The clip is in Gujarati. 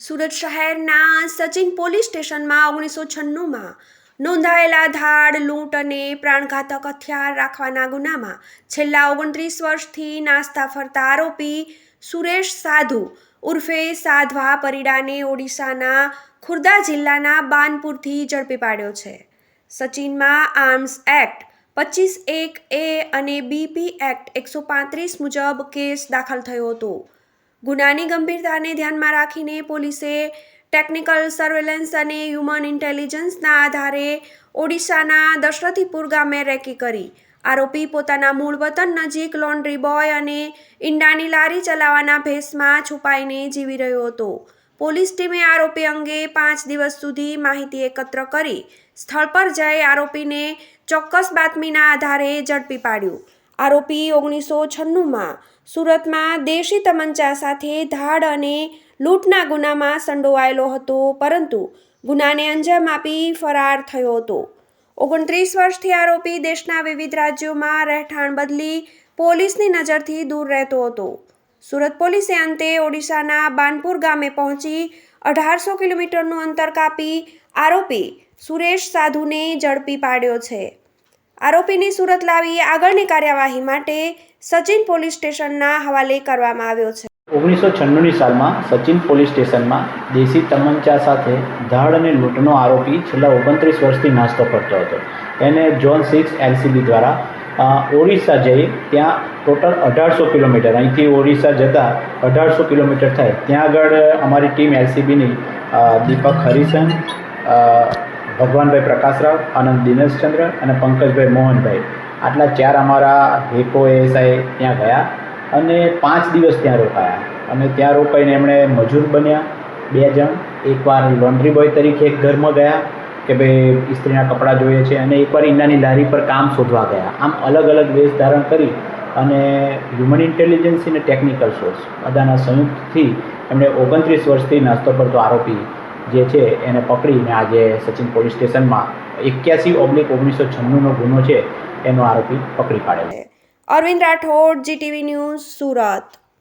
સુરત શહેરના સચિન પોલીસ સ્ટેશનમાં 1996માં નોંધાયેલા ધાડ, લૂંટ અને પ્રાણઘાતક હથિયાર રાખવાના ગુનામાં છેલ્લા 29 વર્ષથી નાસ્તા ફરતા આરોપી સુરેશ સાધુ ઉર્ફે સાધવા પરિડાને ઓડિશાના ખુર્દા જિલ્લાના બાનપુરથી ઝડપી પાડ્યો છે. સચિનમાં આર્મ્સ એક્ટ 25(1)A અને BP એક્ટ 135 મુજબ કેસ દાખલ થયો હતો. ગુનાની ગંભીરતાને ધ્યાનમાં રાખીને પોલીસે ટેકનિકલ સર્વેલન્સ અને હ્યુમન ઇન્ટેલિજન્સના આધારે ઓડિશાના દશરથીપુર ગામે રેકી કરી આરોપી પોતાના મૂળ વતન નજીક લોન્ડ્રી બોય અને ઈંડાની લારી ચલાવવાના ભેસમાં છુપાઈને જીવી રહ્યો હતો. પોલીસ ટીમે આરોપી અંગે 5 દિવસ સુધી માહિતી એકત્ર કરી સ્થળ પર જઈ આરોપીને ચોક્કસ બાતમીના આધારે ઝડપી પાડ્યો. આરોપી 1996માં સુરતમાં દેશી તમંચા સાથે ધાડ અને લૂંટના ગુનામાં સંડોવાયેલો હતો, પરંતુ ગુનાને અંજામ આપી ફરાર થયો હતો. 29 વર્ષથી આરોપી દેશના વિવિધ રાજ્યોમાં રહેઠાણ બદલી પોલીસની નજરથી દૂર રહેતો હતો. સુરત પોલીસે અંતે ઓડિશાના બાનપુર ગામે પહોંચી 1800 કિલોમીટરનું અંતર કાપી આરોપી સુરેશ સાધુને ઝડપી પાડ્યો છે. આરોપીને સુરત લાવી આગળની કાર્યવાહી માટે સચિન પોલીસ સ્ટેશનના હવાલે કરવામાં આવ્યો છે. 1996ની સાલમાં સચિન પોલીસ સ્ટેશનમાં દેશી તમંચા સાથે ધાડ અને લૂંટનો આરોપી છેલ્લા 29 વર્ષથી નાસ્તો કરતો હતો. એને ઝોન 6 LCB દ્વારા ઓડિશા જઈ ત્યાં ટોટલ 1800 કિલોમીટર, અહીંથી ઓડિશા જતાં 1800 કિલોમીટર થાય, ત્યાં આગળ અમારી ટીમ LCBની દીપક હરિસન, ભગવાનભાઈ પ્રકાશરાવ, આનંદ દિનેશચંદ્ર અને પંકજભાઈ મોહનભાઈ, આટલા 4 અમારા હેકો ASI ત્યાં ગયા અને 5 દિવસ ત્યાં રોકાયા. અને ત્યાં રોકાઈને એમણે મજૂર બન્યા 2 જણ. એકવાર લોન્ડ્રી બોય તરીકે એક ઘરમાં ગયા કે ભાઈ ઇસ્ત્રીના કપડાં જોઈએ છે, અને એકવાર ઈંડાની લારી પર કામ શોધવા ગયા. આમ અલગ અલગ વેશ ધારણ કરી અને હ્યુમન ઇન્ટેલિજન્સ અને ટેકનિકલ સોર્સ બધાના સંયુક્તથી એમણે 29 વર્ષથી નાસ્તો કરતો આરોપી જે છે એને પકડીને આજે સચિન પોલીસ સ્ટેશનમાં 81/1996નો ગુનો છે એનો આરોપી પકડી પાડેલો. Arvind Rathod, GTV news, Surat.